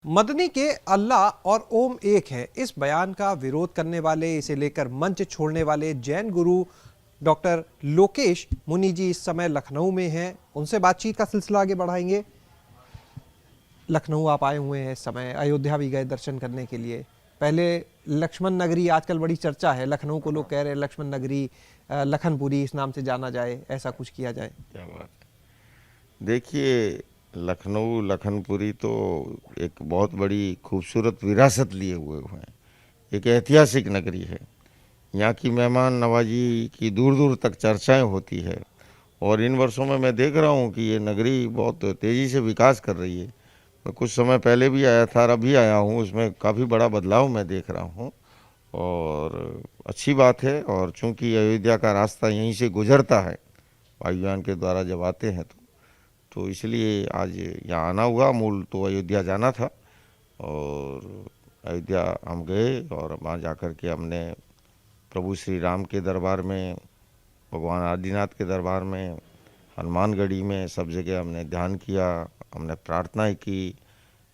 मदनी के अल्लाह और ओम एक है, इस बयान का विरोध करने वाले, इसे लेकर मंच छोड़ने वाले जैन गुरु डॉक्टर लोकेश मुनि जी इस समय लखनऊ में हैं। उनसे बातचीत का सिलसिला आगे बढ़ाएंगे। लखनऊ आप आए हुए हैं इस समय, अयोध्या भी गए दर्शन करने के लिए। पहले लक्ष्मण नगरी, आजकल बड़ी चर्चा है लखनऊ को, लोग कह रहे हैं लक्ष्मण नगरी, लखनपुरी इस नाम से जाना जाए, ऐसा कुछ किया जाए। क्या बात है। देखिए, लखनऊ लखनपुरी तो एक बहुत बड़ी खूबसूरत विरासत लिए हुए हैं। एक ऐतिहासिक नगरी है। यहाँ की मेहमान नवाजी की दूर दूर तक चर्चाएं होती है और इन वर्षों में मैं देख रहा हूँ कि ये नगरी बहुत तेज़ी से विकास कर रही है। मैं कुछ समय पहले भी आया था और अभी आया हूँ, उसमें काफ़ी बड़ा बदलाव मैं देख रहा हूँ और अच्छी बात है। और चूंकि अयोध्या का रास्ता यहीं से गुजरता है, वायुयान के द्वारा जब आते हैं तो इसलिए आज यहाँ आना हुआ। मूल तो अयोध्या जाना था और अयोध्या हम गए और वहाँ जाकर के हमने प्रभु श्री राम के दरबार में, भगवान आदिनाथ के दरबार में, हनुमानगढ़ी में, सब जगह हमने ध्यान किया, हमने प्रार्थनाएं की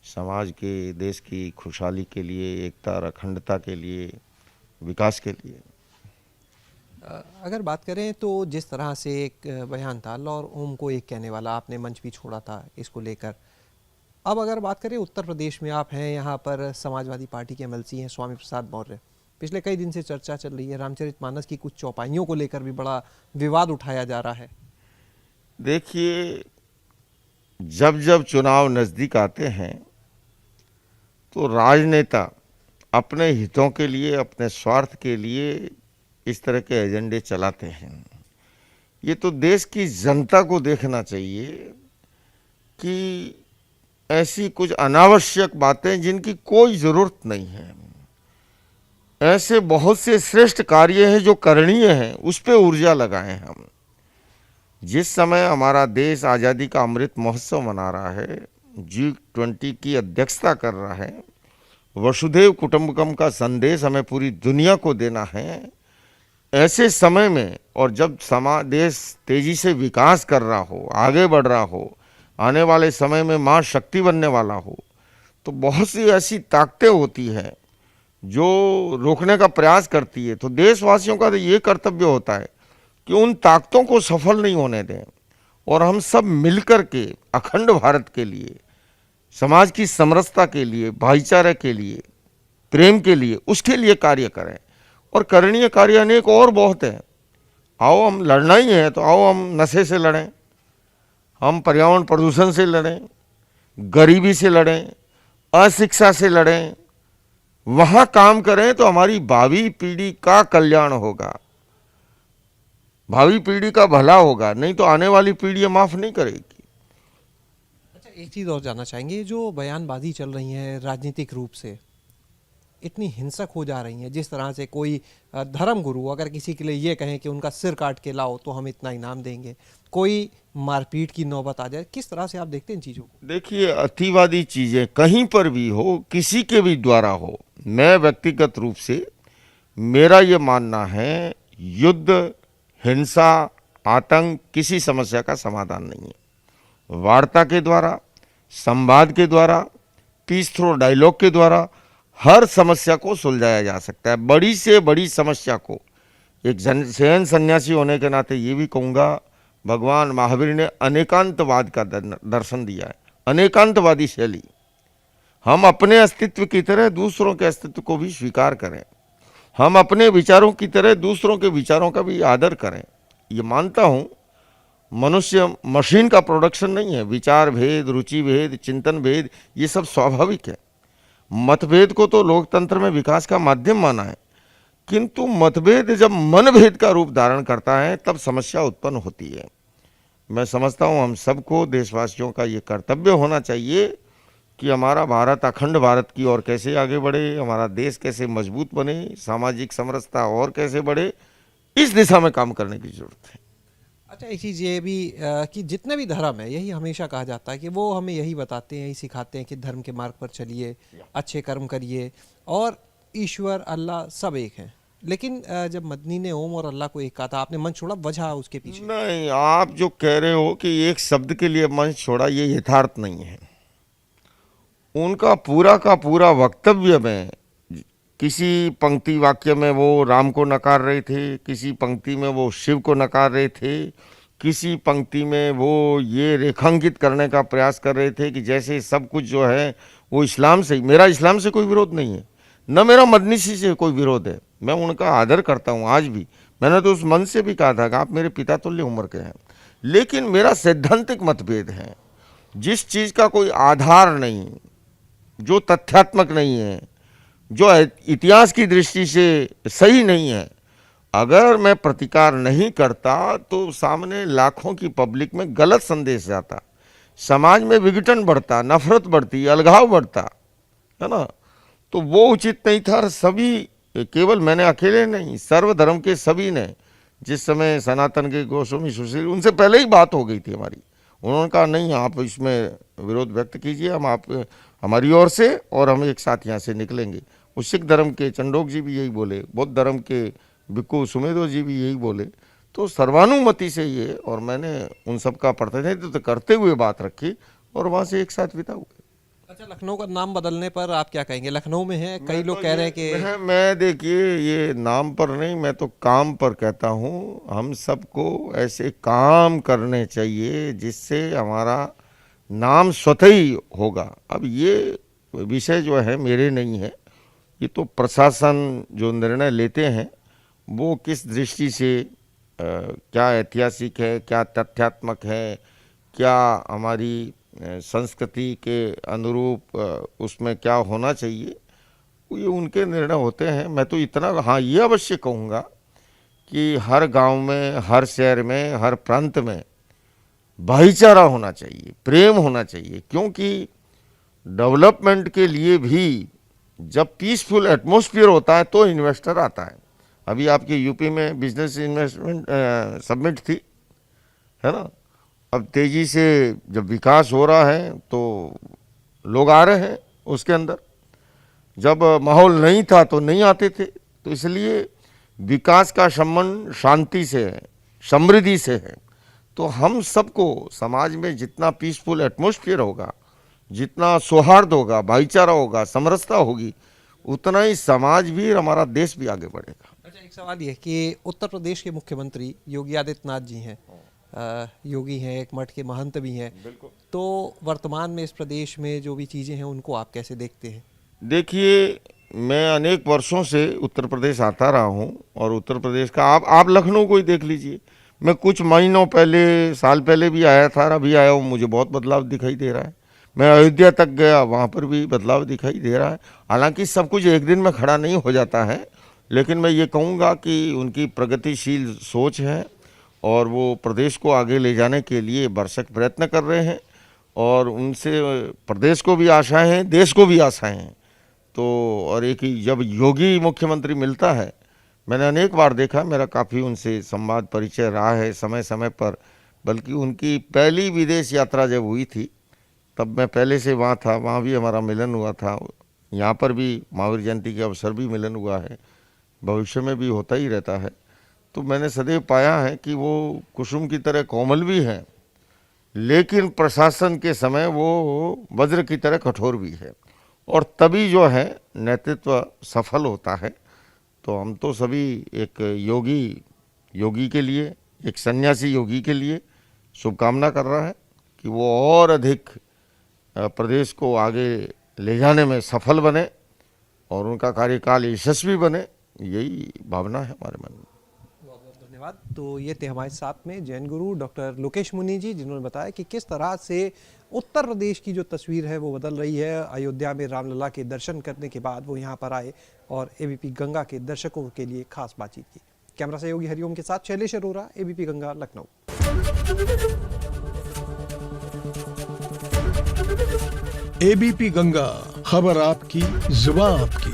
समाज के, देश की खुशहाली के लिए, एकता और अखंडता के लिए, विकास के लिए। अगर बात करें तो जिस तरह से एक बयान था अल्लाह और ओम को एक कहने वाला, आपने मंच भी छोड़ा था इसको लेकर। अब अगर बात करें उत्तर प्रदेश में, आप हैं यहाँ पर, समाजवादी पार्टी के एमएलसी हैं स्वामी प्रसाद मौर्य। पिछले कई दिन से चर्चा चल रही है, रामचरितमानस की कुछ चौपाइयों को लेकर भी बड़ा विवाद उठाया जा रहा है। देखिए, जब जब चुनाव नज़दीक आते हैं तो राजनेता अपने हितों के लिए, अपने स्वार्थ के लिए इस तरह के एजेंडे चलाते हैं। ये तो देश की जनता को देखना चाहिए कि ऐसी कुछ अनावश्यक बातें जिनकी कोई ज़रूरत नहीं है, ऐसे बहुत से श्रेष्ठ कार्य हैं जो करणीय हैं, उस पर ऊर्जा लगाएं हम। जिस समय हमारा देश आज़ादी का अमृत महोत्सव मना रहा है, G20 की अध्यक्षता कर रहा है, वसुधैव कुटुंबकम का संदेश हमें पूरी दुनिया को देना है, ऐसे समय में और जब देश तेजी से विकास कर रहा हो, आगे बढ़ रहा हो, आने वाले समय में माँ शक्ति बनने वाला हो, तो बहुत सी ऐसी ताकतें होती हैं जो रोकने का प्रयास करती है। तो देशवासियों का तो ये कर्तव्य होता है कि उन ताकतों को सफल नहीं होने दें और हम सब मिलकर के अखंड भारत के लिए, समाज की समरसता के लिए, भाईचारे के लिए, प्रेम के लिए, उसके लिए कार्य करें। और करणीय कार्य अनेक और बहुत हैं। आओ, हम लड़ना ही है तो आओ हम नशे से लड़ें, हम पर्यावरण प्रदूषण से लड़ें, गरीबी से लड़ें, अशिक्षा से लड़ें, वहाँ काम करें तो हमारी भावी पीढ़ी का कल्याण होगा, भावी पीढ़ी का भला होगा। नहीं तो आने वाली पीढ़ी माफ़ नहीं करेगी। अच्छा, एक चीज़ और जानना चाहेंगे, जो बयानबाजी चल रही है राजनीतिक रूप से इतनी हिंसक हो जा रही हैं, जिस तरह से कोई धर्म गुरु अगर किसी के लिए ये कहें कि उनका सिर काट के लाओ तो हम इतना इनाम देंगे, कोई मारपीट की नौबत आ जाए, किस तरह से आप देखते हैं इन चीज़ों को? देखिए, अतिवादी चीज़ें कहीं पर भी हो, किसी के भी द्वारा हो, मैं व्यक्तिगत रूप से, मेरा ये मानना है, युद्ध, हिंसा, आतंक किसी समस्या का समाधान नहीं है। वार्ता के द्वारा, संवाद के द्वारा, पीस थ्रो डायलॉग के द्वारा हर समस्या को सुलझाया जा सकता है। बड़ी से बड़ी समस्या को, एक जैन सन्यासी होने के नाते ये भी कहूँगा, भगवान महावीर ने अनेकांतवाद का दर्शन दिया है, अनेकांतवादी शैली। हम अपने अस्तित्व की तरह दूसरों के अस्तित्व को भी स्वीकार करें, हम अपने विचारों की तरह दूसरों के विचारों का भी आदर करें। ये मानता हूँ, मनुष्य मशीन का प्रोडक्शन नहीं है। विचार भेद, रुचि भेद, चिंतन भेद, ये सब स्वाभाविक है। मतभेद को तो लोकतंत्र में विकास का माध्यम माना है, किंतु मतभेद जब मनभेद का रूप धारण करता है तब समस्या उत्पन्न होती है। मैं समझता हूँ हम सबको, देशवासियों का ये कर्तव्य होना चाहिए कि हमारा भारत, अखंड भारत की ओर कैसे आगे बढ़े, हमारा देश कैसे मजबूत बने, सामाजिक समरसता और कैसे बढ़े, इस दिशा में काम करने की जरूरत है। अच्छा, एक चीज़ ये भी कि जितने भी धर्म है, यही हमेशा कहा जाता है कि वो हमें यही बताते हैं, यही सिखाते हैं कि धर्म के मार्ग पर चलिए, अच्छे कर्म करिए और ईश्वर अल्लाह सब एक हैं। लेकिन जब मदनी ने ओम और अल्लाह को एक कहा था, आपने मंच छोड़ा, वजह उसके पीछे? नहीं, आप जो कह रहे हो कि एक शब्द के लिए मंच छोड़ा, ये यथार्थ नहीं है। उनका पूरा का पूरा वक्तव्य में किसी पंक्ति वाक्य में वो राम को नकार रहे थे, किसी पंक्ति में वो शिव को नकार रहे थे, किसी पंक्ति में वो ये रेखांकित करने का प्रयास कर रहे थे कि जैसे सब कुछ जो है वो इस्लाम से ही। मेरा इस्लाम से कोई विरोध नहीं है, न मेरा मदनीसी से कोई विरोध है, मैं उनका आदर करता हूँ आज भी। मैंने तो उस मन से भी कहा था कि आप मेरे पिता तुल्य उम्र के हैं, लेकिन मेरा सैद्धांतिक मतभेद है। जिस चीज़ का कोई आधार नहीं, जो तथ्यात्मक नहीं है, जो इतिहास की दृष्टि से सही नहीं है, अगर मैं प्रतिकार नहीं करता तो सामने लाखों की पब्लिक में गलत संदेश जाता, समाज में विघटन बढ़ता, नफरत बढ़ती, अलगाव बढ़ता, है ना। तो वो उचित नहीं था। सभी, केवल मैंने अकेले नहीं, सर्वधर्म के सभी ने, जिस समय सनातन के गोस्वामी सुशील, उनसे पहले ही बात हो गई थी हमारी, उन्होंने कहा नहीं आप इसमें विरोध व्यक्त कीजिए, हम आप हमारी ओर से, और हम एक साथ यहाँ से निकलेंगे। वो सिख धर्म के चंडोक जी भी यही बोले, बौद्ध धर्म के भिक्खु सुमेधो जी भी यही बोले। तो सर्वानुमति से ये, और मैंने उन सब का प्रतिनिधित्व करते हुए बात रखी और वहाँ से एक साथ बिता हुए। अच्छा, लखनऊ का नाम बदलने पर आप क्या कहेंगे? लखनऊ में है, कई लोग कह रहे हैं कि मैं देखिए, ये नाम पर नहीं, मैं तो काम पर कहता हूँ। हम सबको ऐसे काम करने चाहिए जिससे हमारा नाम स्वतः ही होगा। अब ये विषय जो है मेरे नहीं है, ये तो प्रशासन जो निर्णय लेते हैं वो किस दृष्टि से क्या ऐतिहासिक है, क्या तथ्यात्मक है, क्या हमारी संस्कृति के अनुरूप उसमें क्या होना चाहिए, ये उनके निर्णय होते हैं। मैं तो इतना हाँ ये अवश्य कहूँगा कि हर गांव में, हर शहर में, हर प्रांत में भाईचारा होना चाहिए, प्रेम होना चाहिए, क्योंकि डेवलपमेंट के लिए भी जब पीसफुल एटमॉस्फेयर होता है तो इन्वेस्टर आता है। अभी आपके यूपी में बिजनेस इन्वेस्टमेंट समिट थी, है ना। अब तेजी से जब विकास हो रहा है तो लोग आ रहे हैं उसके अंदर, जब माहौल नहीं था तो नहीं आते थे। तो इसलिए विकास का संबंध शांति से है, समृद्धि से है। तो हम सबको समाज में जितना पीसफुल एटमॉस्फेयर होगा, जितना सौहार्द होगा, भाईचारा होगा, समरसता होगी, उतना ही समाज भी और हमारा देश भी आगे बढ़ेगा। अच्छा, एक सवाल ये कि उत्तर प्रदेश के मुख्यमंत्री योगी आदित्यनाथ जी हैं, योगी हैं, एक मठ के महंत भी हैं, तो वर्तमान में इस प्रदेश में जो भी चीज़ें हैं उनको आप कैसे देखते हैं? देखिए, मैं अनेक वर्षों से उत्तर प्रदेश आता रहा हूँ, और उत्तर प्रदेश का आप लखनऊ को ही देख लीजिए। मैं कुछ महीनों पहले, साल पहले भी आया था, अभी आया हूँ, मुझे बहुत बदलाव दिखाई दे रहा है। मैं अयोध्या तक गया, वहाँ पर भी बदलाव दिखाई दे रहा है। हालांकि सब कुछ एक दिन में खड़ा नहीं हो जाता है, लेकिन मैं ये कहूँगा कि उनकी प्रगतिशील सोच है और वो प्रदेश को आगे ले जाने के लिए भरसक प्रयत्न कर रहे हैं, और उनसे प्रदेश को भी आशाएं हैं, देश को भी आशाएं हैं। तो और एक ही जब योगी मुख्यमंत्री मिलता है, मैंने अनेक बार देखा, मेरा काफ़ी उनसे संवाद परिचय रहा है समय समय पर। बल्कि उनकी पहली विदेश यात्रा जब हुई थी तब मैं पहले से वहाँ था, वहाँ भी हमारा मिलन हुआ था। यहाँ पर भी महावीर जयंती के अवसर भी मिलन हुआ है, भविष्य में भी होता ही रहता है। तो मैंने सदैव पाया है कि वो कुसुम की तरह कोमल भी हैं, लेकिन प्रशासन के समय वो वज्र की तरह कठोर भी है, और तभी जो है नेतृत्व सफल होता है। तो हम तो सभी एक योगी के लिए, एक सन्यासी योगी के लिए शुभकामना कर रहा है कि वो और अधिक प्रदेश को आगे ले जाने में सफल बने और उनका कार्यकाल यशस्वी बने, यही भावना है हमारे मन में। बहुत बहुत धन्यवाद। तो ये थे हमारे साथ में जैन गुरु डॉक्टर लोकेश मुनि जी, जिन्होंने बताया कि किस तरह से उत्तर प्रदेश की जो तस्वीर है वो बदल रही है। अयोध्या में रामलला के दर्शन करने के बाद वो यहाँ पर आए और एबीपी गंगा के दर्शकों के लिए खास बातचीत की। कैमरा सहयोगी हरिओम के साथ शैलेश अरोरा, एबीपी गंगा, लखनऊ। एबीपी गंगा, खबर आपकी, जुबान आपकी।